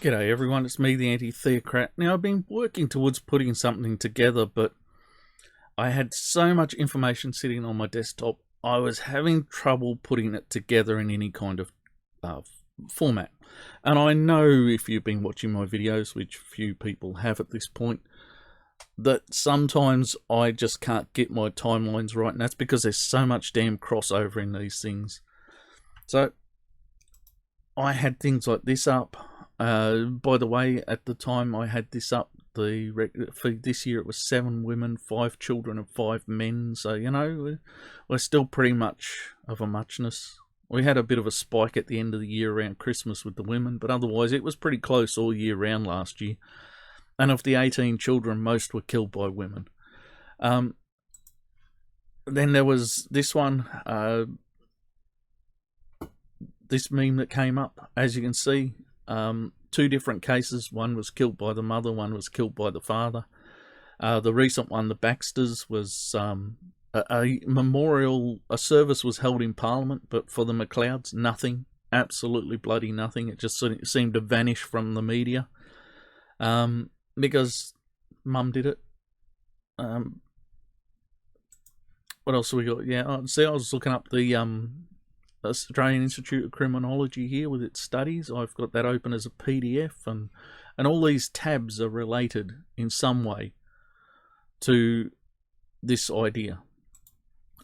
G'day everyone, it's me, the anti-theocrat. Now, I've been working towards putting something together, but I had so much information sitting on my desktop, I was having trouble putting it together in any kind of format. And I know if you've been watching my videos, which few people have at this point, that sometimes I just can't get my timelines right, and that's because there's so much damn crossover in these things. So, I had things like this up. By the way, at the time I had this up, for this year it was 7 women, 5 children and 5 men, so you know, we're still pretty much of a muchness. We had a bit of a spike at the end of the year around Christmas with the women, but otherwise it was pretty close all year round last year. And of the 18 children, most were killed by women. Then there was this one, this meme that came up, as you can see. 2 different cases. One was killed by the mother, one was killed by the father. The recent one, the Baxters, was a memorial, a service was held in Parliament, but for the McLeods, nothing, absolutely bloody nothing. It just seemed to vanish from the media, because Mum did it. What else have we got? Yeah, see, I was looking up the Australian Institute of Criminology here with its studies. I've got that open as a PDF, and all these tabs are related in some way to this idea.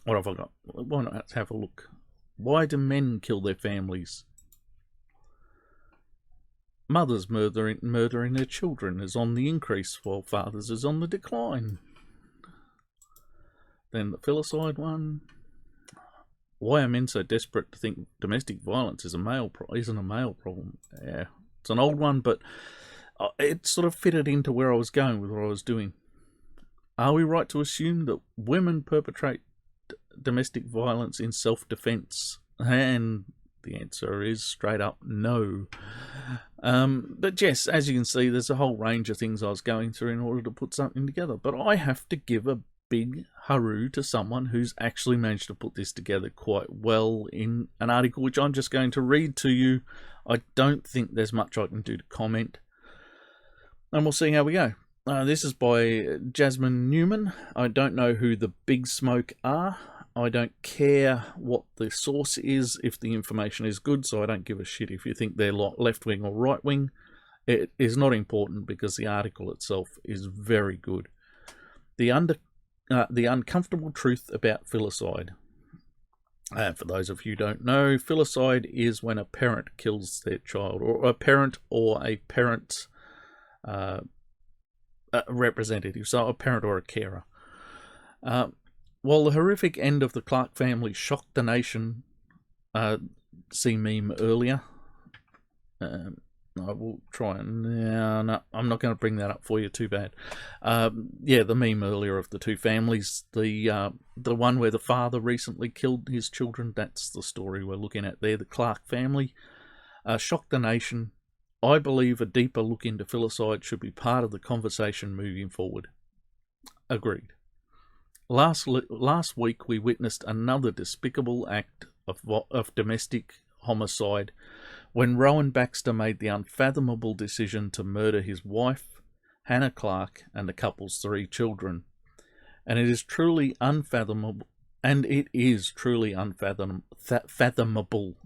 What have I got? Why not have a look? Why do men kill their families? Mothers murdering their children is on the increase, while fathers is on the decline. Then the Filicide one. Why are men so desperate to think domestic violence isn't a male problem? Yeah, it's an old one, but it sort of fitted into where I was going with what I was doing. Are we right to assume that women perpetrate domestic violence in self-defense? And the answer is straight up no. But yes, as you can see, there's a whole range of things I was going through in order to put something together. But I have to give a big hurrah to someone who's actually managed to put this together quite well in an article which I'm just going to read to you. I don't think there's much I can do to comment, and we'll see how we go. This is by Jasmine Newman. I don't know who the Big Smoke are. I don't care what the source is if the information is good, so I don't give a shit if you think they're left-wing or right-wing. It is not important because the article itself is very good. The uncomfortable truth about filicide. For those of you who don't know, filicide is when a parent kills their child, or a parent representative, so a parent or a carer. While the horrific end of the Clark family shocked the nation, see meme earlier. I will try and... No, I'm not going to bring that up for you, too bad. Yeah, the meme earlier of the 2 families. The one where the father recently killed his children, that's the story we're looking at there. The Clark family shocked the nation. I believe a deeper look into filicide should be part of the conversation moving forward. Agreed. Last week we witnessed another despicable act of domestic homicide when Rowan Baxter made the unfathomable decision to murder his wife, Hannah Clark, and the couple's 3 children. And it is truly unfathomable. Fathomable.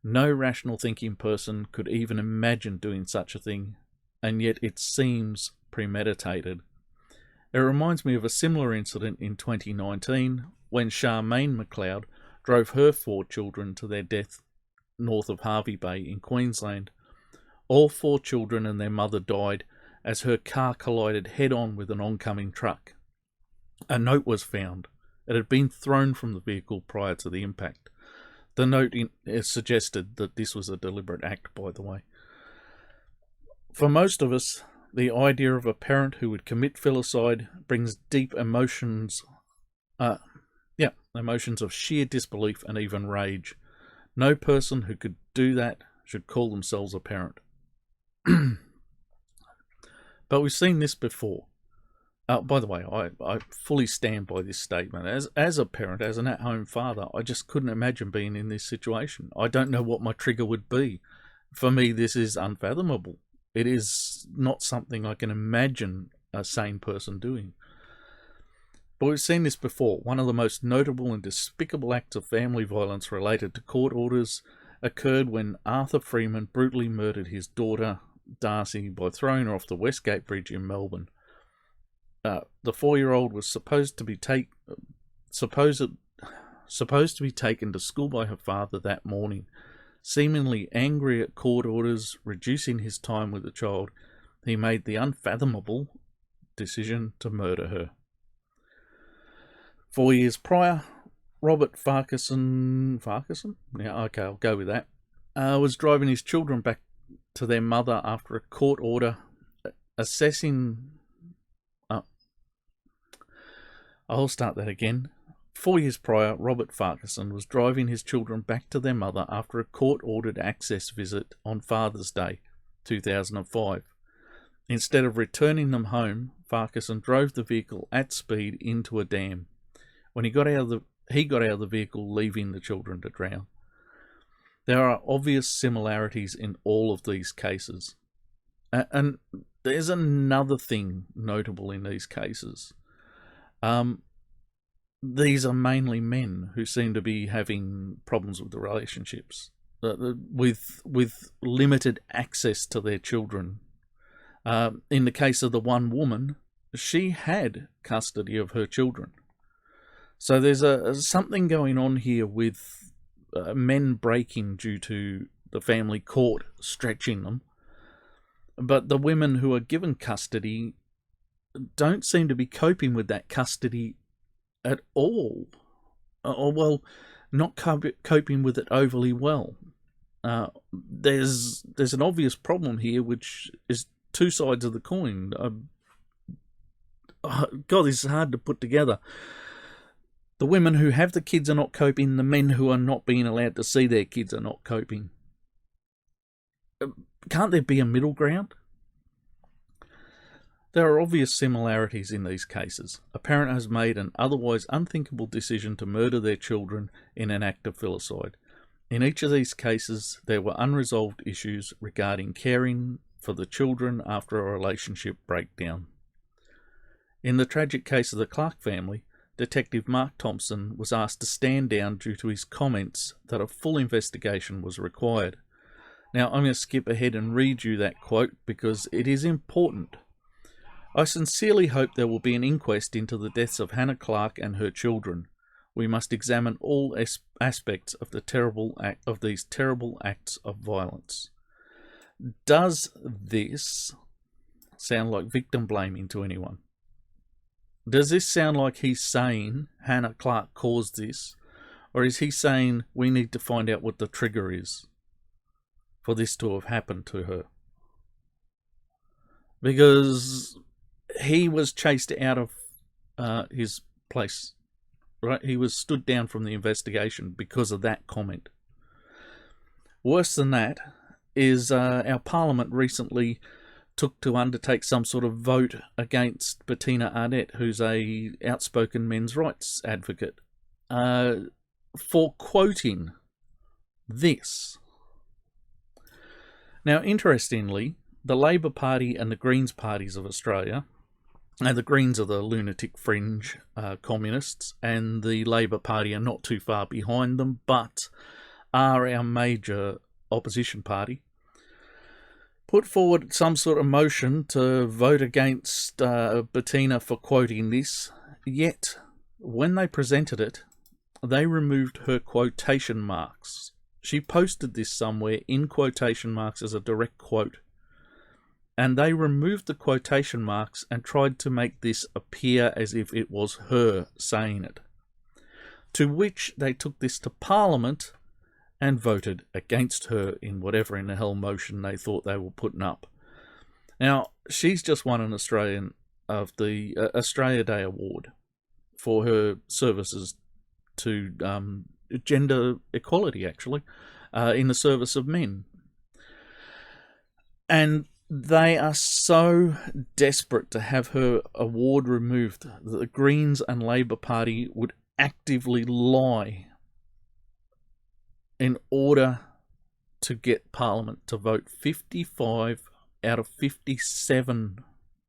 No rational thinking person could even imagine doing such a thing, and yet it seems premeditated. It reminds me of a similar incident in 2019 when Charmaine McLeod drove her 4 children to their death north of Hervey Bay in Queensland. All 4 children and their mother died as her car collided head-on with an oncoming truck. A note was found. It had been thrown from the vehicle prior to the impact. The note suggested that this was a deliberate act, by the way. For most of us, the idea of a parent who would commit filicide brings deep emotions, emotions of sheer disbelief and even rage. No person who could do that should call themselves a parent. But we've seen this before. By the way, I fully stand by this statement. As a parent, as an at-home father, I just couldn't imagine being in this situation. I don't know what my trigger would be. For me, this is unfathomable. It is not something I can imagine a sane person doing. But we've seen this before. One of the most notable and despicable acts of family violence related to court orders occurred when Arthur Freeman brutally murdered his daughter, Darcy, by throwing her off the Westgate Bridge in Melbourne. The 4-year-old was supposed to be taken to school by her father that morning. Seemingly angry at court orders reducing his time with the child, he made the unfathomable decision to murder her. 4 years prior, Robert Farquharson? Yeah, okay, I'll go with that. Was driving his children back to their mother after a court order assessing... I'll start that again. 4 years prior, Robert Farquharson was driving his children back to their mother after a court-ordered access visit on Father's Day, 2005. Instead of returning them home, Farquharson drove the vehicle at speed into a dam. When he got out of the vehicle, leaving the children to drown. There are obvious similarities in all of these cases. And there's another thing notable in these cases. These are mainly men who seem to be having problems with the relationships, with limited access to their children. In the case of the one woman, she had custody of her children. So there's something going on here with men breaking due to the family court stretching them. But the women who are given custody don't seem to be coping with that custody at all. Or, well, not coping with it overly well. There's an obvious problem here, which is two sides of the coin. God, this is hard to put together. The women who have the kids are not coping. The men who are not being allowed to see their kids are not coping. Can't there be a middle ground? There are obvious similarities in these cases. A parent has made an otherwise unthinkable decision to murder their children in an act of filicide. In each of these cases, there were unresolved issues regarding caring for the children after a relationship breakdown. In the tragic case of the Clark family, Detective Mark Thompson was asked to stand down due to his comments that a full investigation was required. Now, I'm going to skip ahead and read you that quote because it is important. I sincerely hope there will be an inquest into the deaths of Hannah Clark and her children. We must examine all aspects of these terrible acts of violence. Does this sound like victim blaming to anyone? Does this sound like he's saying Hannah Clark caused this? Or is he saying we need to find out what the trigger is for this to have happened to her? Because he was chased out of his place, right? He was stood down from the investigation because of that comment. Worse than that is our Parliament recently took to undertake some sort of vote against Bettina Arnett, who's a outspoken men's rights advocate, for quoting this. Now, interestingly, the Labor Party and the Greens parties of Australia, and the Greens are the lunatic fringe communists, and the Labor Party are not too far behind them, but are our major opposition party, put forward some sort of motion to vote against Bettina for quoting this, yet when they presented it, they removed her quotation marks. She posted this somewhere in quotation marks as a direct quote, and they removed the quotation marks and tried to make this appear as if it was her saying it, to which they took this to Parliament and voted against her in whatever in the hell motion they thought they were putting up. Now, she's just won an Australia Day Award for her services to gender equality, actually, in the service of men. And they are so desperate to have her award removed that the Greens and Labor Party would actively lie in order to get Parliament to vote 55 out of 57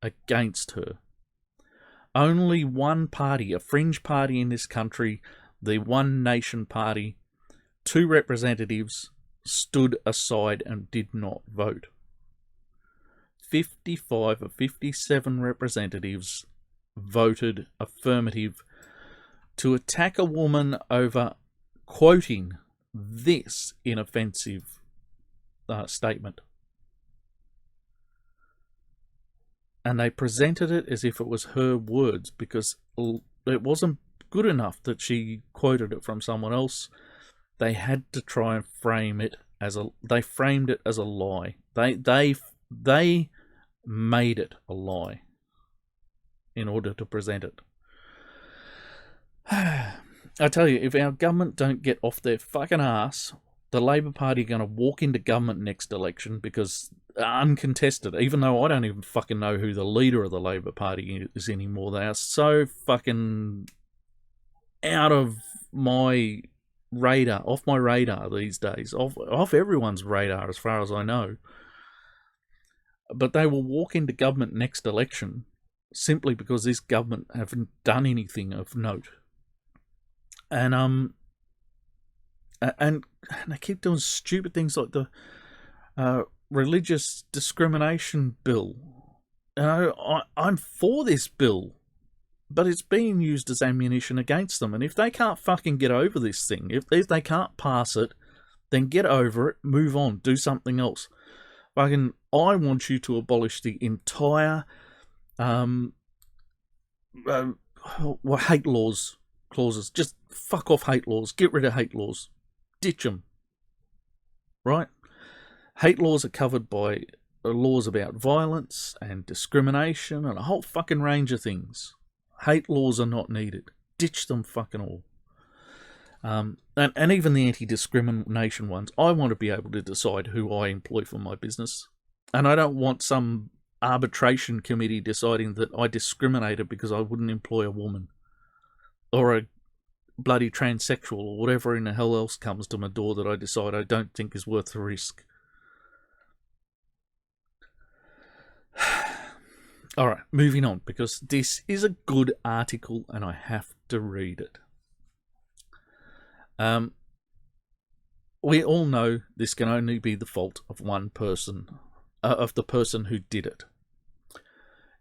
against her. Only one party, a fringe party in this country, the One Nation Party, 2 representatives stood aside and did not vote. 55 of 57 representatives voted affirmative to attack a woman over quoting this inoffensive statement. And they presented it as if it was her words, because it wasn't good enough that she quoted it from someone else. They had to try and frame it as they framed it as a lie. They made it a lie in order to present it. I tell you, if our government don't get off their fucking ass, the Labor Party are going to walk into government next election, because uncontested, even though I don't even fucking know who the leader of the Labor Party is anymore. They are so fucking out of my radar, off my radar these days, off everyone's radar as far as I know. But they will walk into government next election simply because this government haven't done anything of note. And they keep doing stupid things like the religious discrimination bill. I'm for this bill, but it's being used as ammunition against them. And if they can't fucking get over this thing, if they can't pass it, then get over it, move on, do something else. I want you to abolish the entire hate laws clauses. Just fuck off hate laws. Get rid of hate laws. Ditch them. Right? Hate laws are covered by laws about violence and discrimination and a whole fucking range of things. Hate laws are not needed. Ditch them fucking all. And even the anti-discrimination ones, I want to be able to decide who I employ for my business. And I don't want some arbitration committee deciding that I discriminated because I wouldn't employ a woman or a bloody transsexual or whatever in the hell else comes to my door that I decide I don't think is worth the risk. All right, moving on, because this is a good article and I have to read it. We all know this can only be the fault of one person, of the person who did it.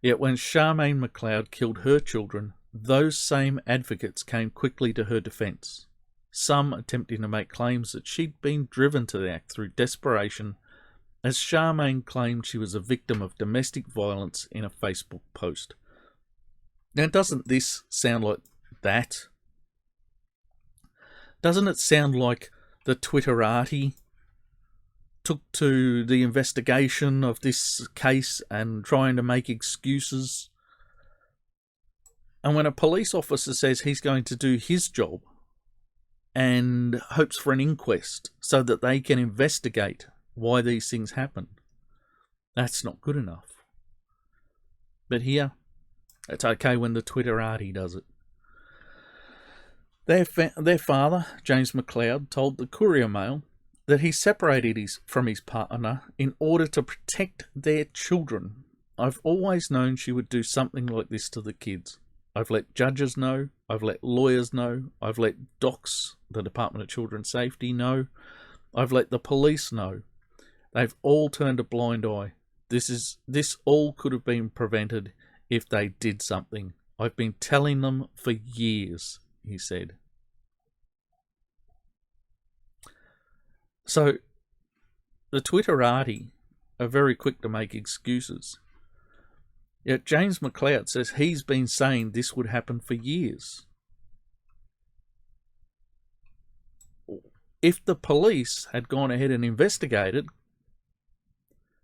Yet when Charmaine McLeod killed her children, those same advocates came quickly to her defence, some attempting to make claims that she'd been driven to the act through desperation, as Charmaine claimed she was a victim of domestic violence in a Facebook post. Now, doesn't this sound like that? Doesn't it sound like the Twitterati took to the investigation of this case and trying to make excuses? And when a police officer says he's going to do his job and hopes for an inquest so that they can investigate why these things happen, that's not good enough. But here, it's okay when the Twitterati does it. Their father, James McLeod, told the Courier Mail that he separated from his partner in order to protect their children. I've always known she would do something like this to the kids. I've let judges know, I've let lawyers know, I've let DOCS, the Department of Children's Safety, know, I've let the police know. They've all turned a blind eye. This all could have been prevented if they did something. I've been telling them for years, he said. So, the Twitterati are very quick to make excuses. Yet James McLeod says he's been saying this would happen for years. If the police had gone ahead and investigated,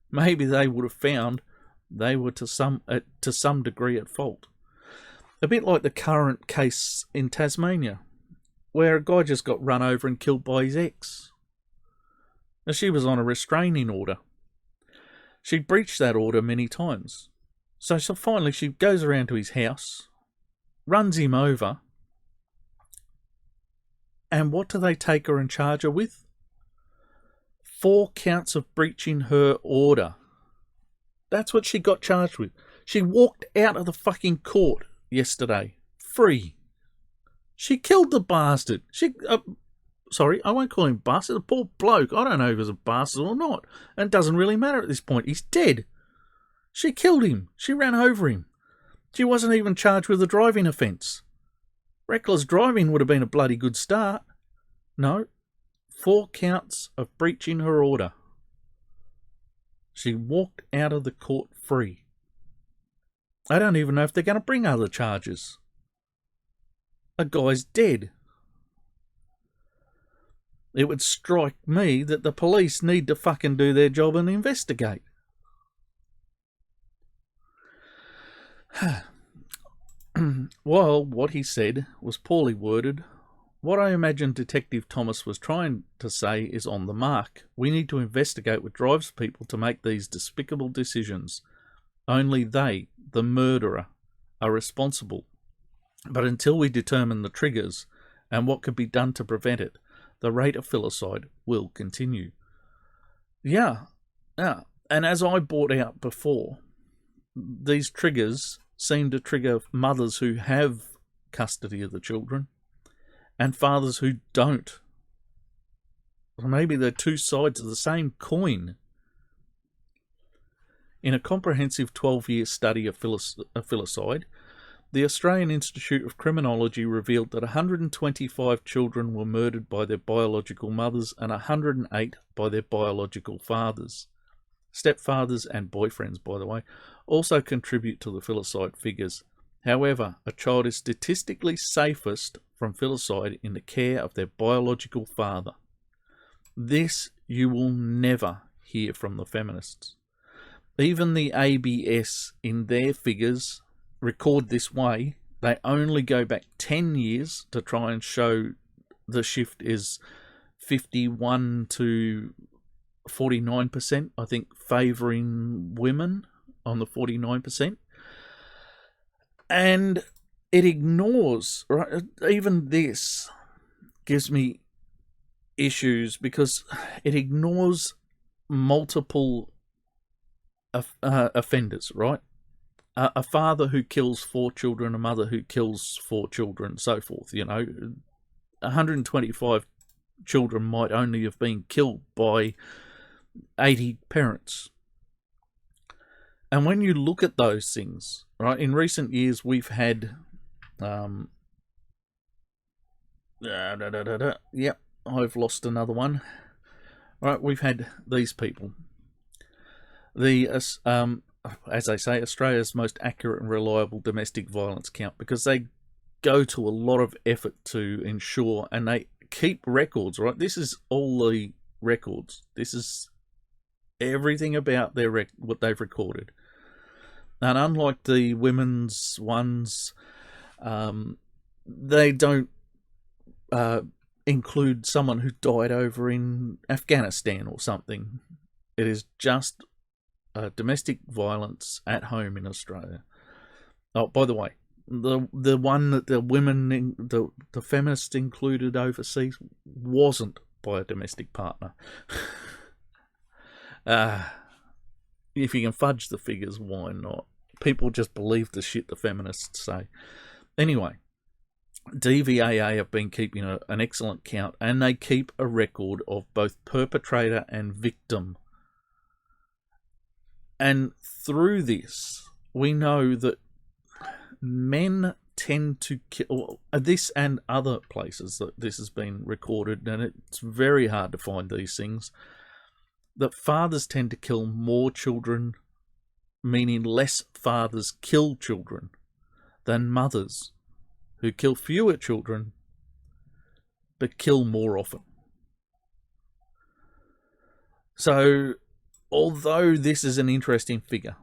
maybe they would have found they were to some degree at fault. A bit like the current case in Tasmania, where a guy just got run over and killed by his ex. Now, she was on a restraining order. She'd breached that order many times. So finally she goes around to his house, runs him over, and what do they take her and charge her with? 4 counts of breaching her order. That's what she got charged with. She walked out of the fucking court yesterday, free. She killed the bastard. Sorry, I won't call him bastard. The poor bloke. I don't know if he's a bastard or not. And it doesn't really matter at this point. He's dead. She killed him. She ran over him. She wasn't even charged with a driving offence. Reckless driving would have been a bloody good start. No. 4 counts of breaching her order. She walked out of the court free. I don't even know if they're going to bring other charges. A guy's dead. It would strike me that the police need to fucking do their job and investigate. While what he said was poorly worded, what I imagine Detective Thomas was trying to say is on the mark. We need to investigate what drives people to make these despicable decisions. Only they, the murderer, are responsible. But until we determine the triggers and what could be done to prevent it, the rate of filicide will continue. Yeah. And as I brought out before, these triggers seem to trigger mothers who have custody of the children and fathers who don't. Or maybe they're two sides of the same coin. In a comprehensive 12-year study of filicide, the Australian Institute of Criminology revealed that 125 children were murdered by their biological mothers and 108 by their biological fathers. Stepfathers and boyfriends, by the way, also contribute to the filicide figures. However, a child is statistically safest from filicide in the care of their biological father. This you will never hear from the feminists. Even the ABS in their figures record this way. They only go back 10 years to try and show the shift is 51 to 49%, I think, favouring women on the 49%. And it ignores, right? Even this gives me issues because it ignores multiple offenders, right? A father who kills 4 children, a mother who kills 4 children, so forth. 125 children might only have been killed by 80 parents. And when you look at those things, right, in recent years we've had, yep, I've lost another one. Right, we've had these people. As they say, Australia's most accurate and reliable domestic violence count, because they go to a lot of effort to ensure, and they keep records, right? This is all the records. This is everything about their what they've recorded. And unlike the women's ones, they don't include someone who died over in Afghanistan or something. It is just domestic violence at home in Australia. Oh, by the way, the one that the women, the feminists included overseas wasn't by a domestic partner. If you can fudge the figures, why not? People just believe the shit the feminists say. Anyway, DVAA have been keeping an excellent count, and they keep a record of both perpetrator and victim. And through this, we know that men tend to kill, this and other places that this has been recorded, and it's very hard to find these things, that fathers tend to kill more children, meaning less fathers kill children, than mothers, who kill fewer children, but kill more often. So, although this is an interesting figure,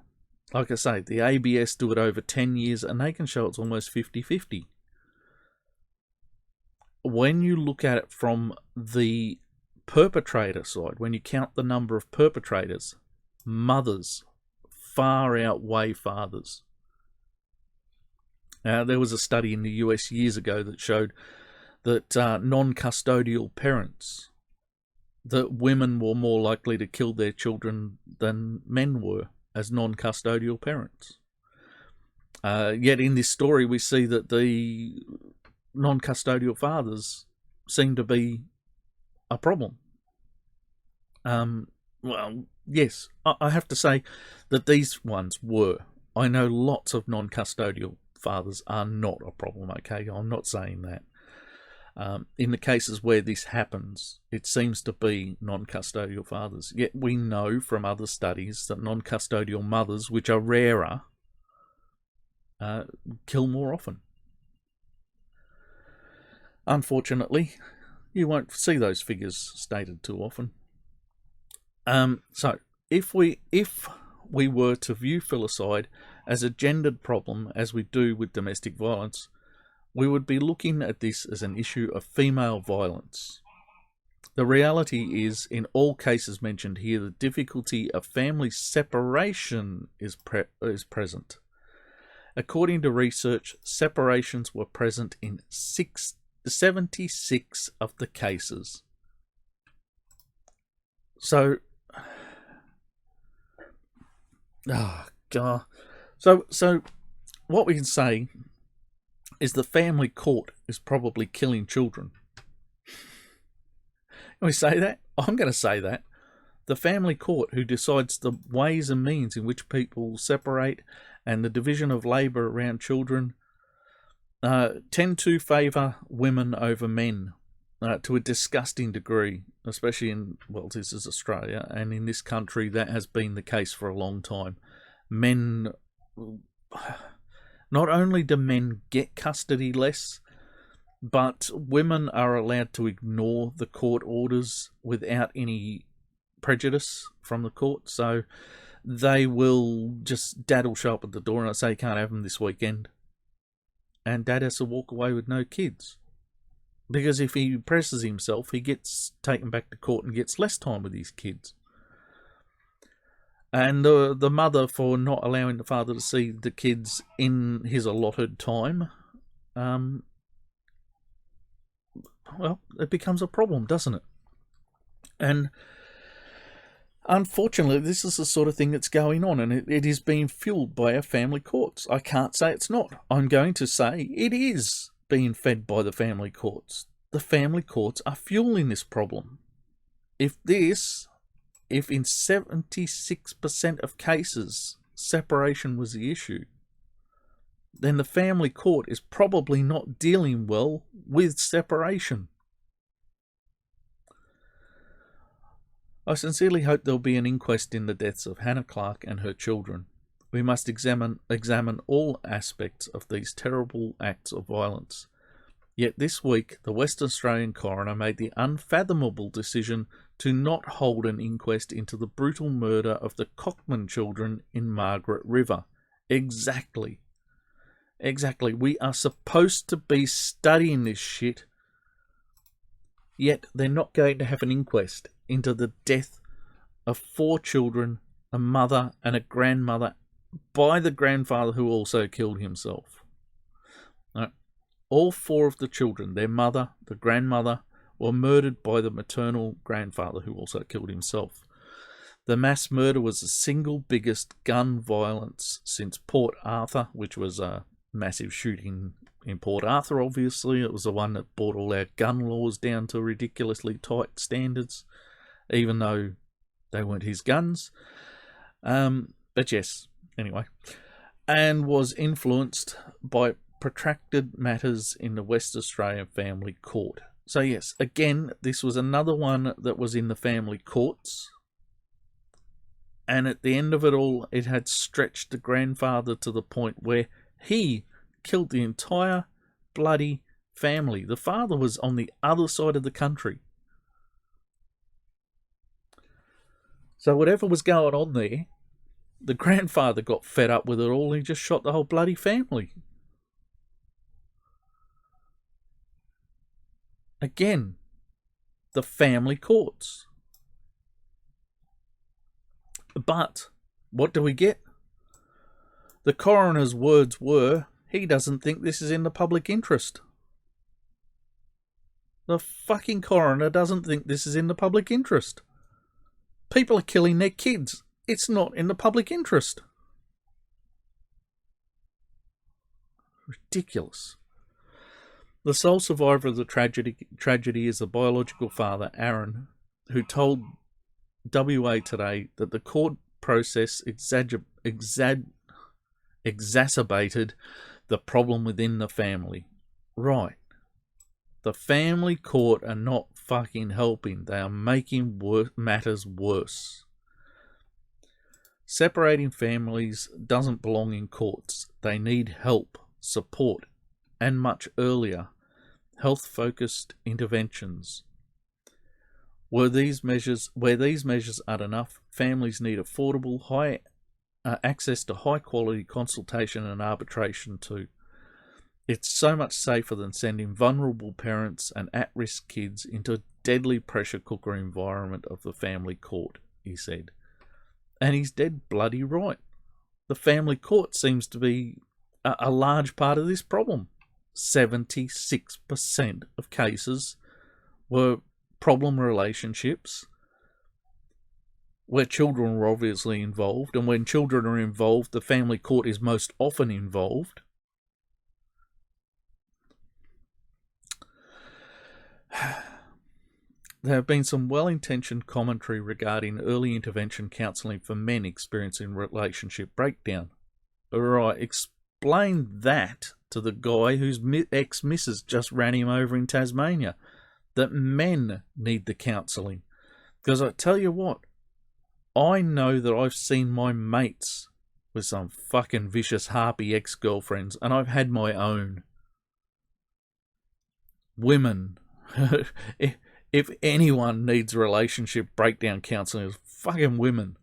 like I say, the ABS do it over 10 years and they can show it's almost 50-50. When you look at it from the perpetrator side, when you count the number of perpetrators, mothers far outweigh fathers. There was a study in the US years ago that showed that non-custodial parents, that women were more likely to kill their children than men were as non-custodial parents. Yet in this story we see that the non-custodial fathers seem to be a problem. Well, yes, I have to say that these ones were. I know lots of non-custodial fathers are not a problem, okay? I'm not saying that. In the cases where this happens, it seems to be non-custodial fathers. Yet we know from other studies that non-custodial mothers, which are rarer, kill more often. Unfortunately, you won't see those figures stated too often. So, if we were to view filicide as a gendered problem, as we do with domestic violence, we would be looking at this as an issue of female violence. The reality is, in all cases mentioned here, the difficulty of family separation is present. According to research, separations were present in 76 of the cases. So, God. So what we can say is the family court is probably killing children. Can we say that? I'm going to say that. The family court, who decides the ways and means in which people separate and the division of labour around children, tend to favour women over men to a disgusting degree, especially in, well, this is Australia, and in this country that has been the case for a long time. Men, not only do men get custody less, but women are allowed to ignore the court orders without any prejudice from the court. So they will just, dad will show up at the door and say, you can't have them this weekend. And dad has to walk away with no kids. Because if he presses himself, he gets taken back to court and gets less time with his kids. And the mother, for not allowing the father to see the kids in his allotted time, well, it becomes a problem, doesn't it? And unfortunately, this is the sort of thing that's going on, and it is being fueled by our family courts. I can't say it's not. I'm going to say it is being fed by the family courts. The family courts are fueling this problem. If in 76% of cases separation was the issue, then the family court is probably not dealing well with separation. I sincerely hope there'll be an inquest in the deaths of Hannah Clark and her children. We must examine all aspects of these terrible acts of violence. Yet this week, the Western Australian coroner made the unfathomable decision to not hold an inquest into the brutal murder of the Cockman children in Margaret River. Exactly. We are supposed to be studying this shit, yet they're not going to have an inquest into the death of 4 children, a mother and a grandmother, by the grandfather who also killed himself. All 4 of the children, their mother, the grandmother, were murdered by the maternal grandfather who also killed himself. The mass murder was the single biggest gun violence since Port Arthur, which was a massive shooting in Port Arthur, obviously. It was the one that brought all our gun laws down to ridiculously tight standards, even though they weren't his guns. But yes, anyway. And was influenced by protracted matters in the West Australian family court. So yes, again, this was another one that was in the family courts. And at the end of it all, it had stretched the grandfather to the point where he killed the entire bloody family. The father was on the other side of the country. So whatever was going on there, the grandfather got fed up with it all and he just shot the whole bloody family. Again, the family courts. But what do we get? The coroner's words were, he doesn't think this is in the public interest. The fucking coroner doesn't think this is in the public interest. People are killing their kids. It's not in the public interest. Ridiculous. The sole survivor of the tragedy is the biological father, Aaron, who told WA Today that the court process exacerbated the problem within the family. Right. The family court are not fucking helping. They are making matters worse. Separating families doesn't belong in courts. They need help, support, and much earlier, health-focused interventions. Where these measures aren't enough, families need affordable, high access to high-quality consultation and arbitration too. It's so much safer than sending vulnerable parents and at-risk kids into a deadly pressure cooker environment of the family court, he said. And he's dead bloody right. The family court seems to be a large part of this problem. 76% of cases were problem relationships where children were obviously involved, and when children are involved, the family court is most often involved. There have been some well-intentioned commentary regarding early intervention counselling for men experiencing relationship breakdown. Alright, explain that to the guy whose ex-missus just ran him over in Tasmania. That men need the counselling. Because I tell you what, I know that I've seen my mates with some fucking vicious harpy ex-girlfriends, and I've had my own. Women. If anyone needs relationship breakdown counselling, it's fucking women.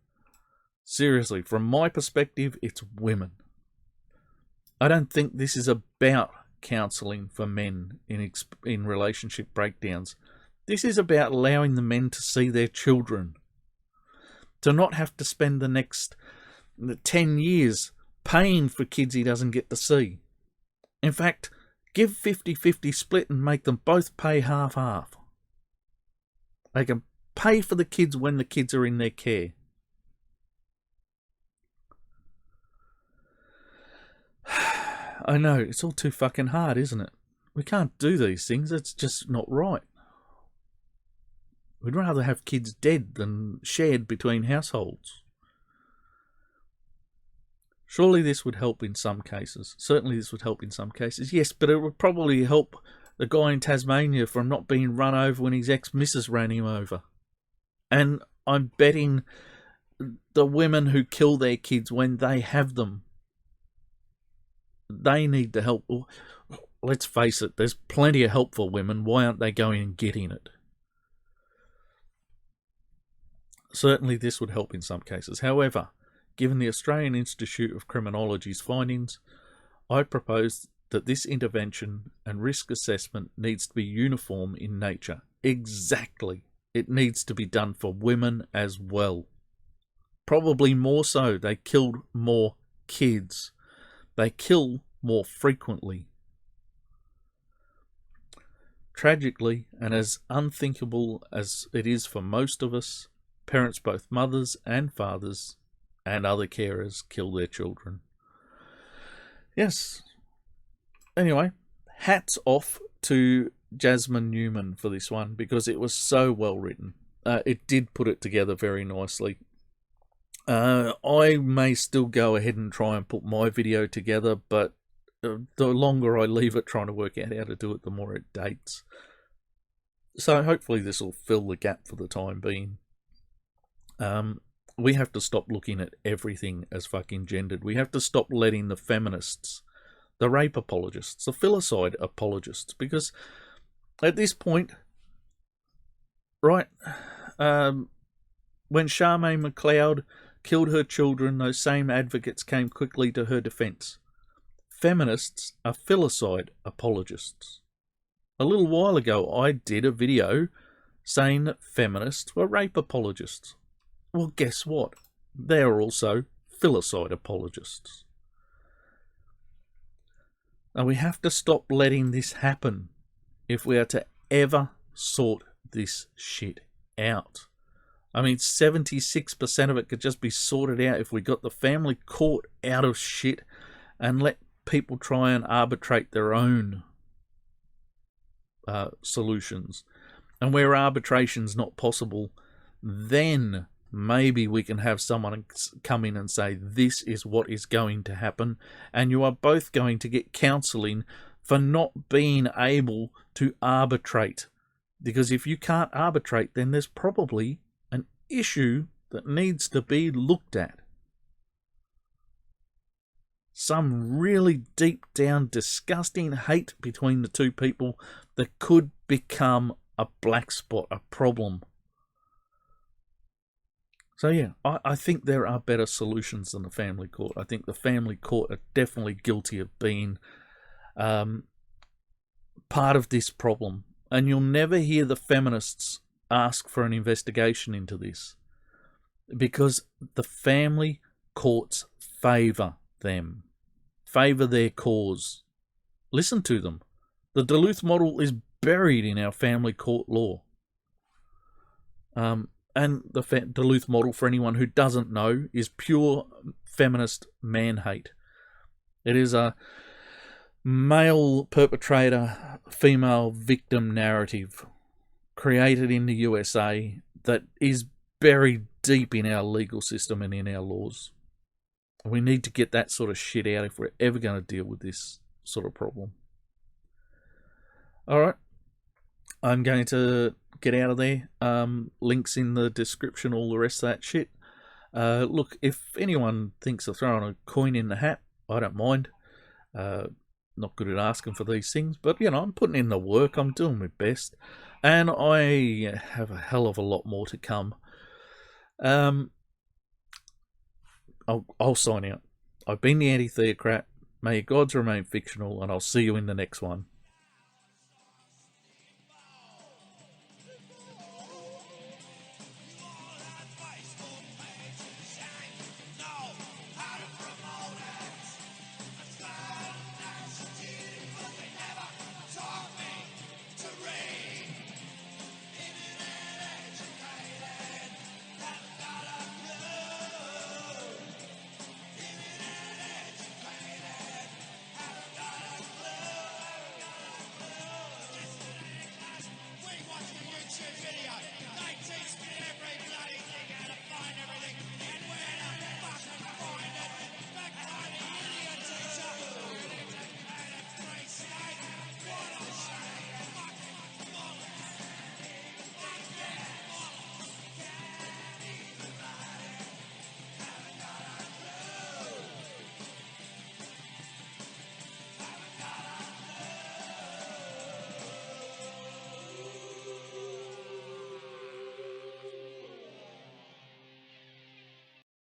Seriously, from my perspective, it's women. I don't think this is about counselling for men in relationship breakdowns. This is about allowing the men to see their children. To not have to spend the next 10 years paying for kids he doesn't get to see. In fact, give 50-50 split and make them both pay half-half. They can pay for the kids when the kids are in their care. I know, it's all too fucking hard, isn't it? We can't do these things. It's just not right. We'd rather have kids dead than shared between households. Surely this would help in some cases. Certainly this would help in some cases. Yes, but it would probably help the guy in Tasmania from not being run over when his ex-missus ran him over. And I'm betting the women who kill their kids when they have them, they need the help. Let's face it, there's plenty of help for women. Why aren't they going and getting it? Certainly this would help in some cases. However, given the Australian Institute of Criminology's findings, I propose that this intervention and risk assessment needs to be uniform in nature. Exactly. It needs to be done for women as well. Probably more so. They killed more kids. They kill more frequently. Tragically, and as unthinkable as it is for most of us, parents, both mothers and fathers, and other carers, kill their children. Yes. Anyway, hats off to Jasmine Newman for this one, because it was so well written. It did put it together very nicely. I may still go ahead and try and put my video together, but the longer I leave it trying to work out how to do it, the more it dates. So hopefully this will fill the gap for the time being. We have to stop looking at everything as fucking gendered. We have to stop letting the feminists, the rape apologists, the filicide apologists, because at this point, right, when Charmaine McLeod killed her children, those same advocates came quickly to her defence. Feminists are filicide apologists. A little while ago, I did a video saying that feminists were rape apologists. Well, guess what? They're also filicide apologists. Now, we have to stop letting this happen if we are to ever sort this shit out. I mean, 76% of it could just be sorted out if we got the family court out of shit and let people try and arbitrate their own solutions. And where arbitration's not possible, then maybe we can have someone come in and say, this is what is going to happen, and you are both going to get counselling for not being able to arbitrate. Because if you can't arbitrate, then there's probably an issue that needs to be looked at. Some really deep down disgusting hate between the two people that could become a black spot, a problem. So yeah, I think there are better solutions than the family court. I think the family court are definitely guilty of being part of this problem. And you'll never hear the feminists ask for an investigation into this, because the family courts favour them, favour their cause. Listen to them. The Duluth model is buried in our family court law. And the Duluth model, for anyone who doesn't know, is pure feminist man-hate. It is a male perpetrator, female victim narrative created in the USA that is buried deep in our legal system and in our laws. We need to get that sort of shit out if we're ever going to deal with this sort of problem. All right. I'm going to get out of there. Links in the description, all the rest of that shit. Look, if anyone thinks of throwing a coin in the hat, I don't mind. Not good at asking for these things, but, you know, I'm putting in the work. I'm doing my best. And I have a hell of a lot more to come. I'll sign out. I've been the Anti-Theocrat. May your gods remain fictional, and I'll see you in the next one.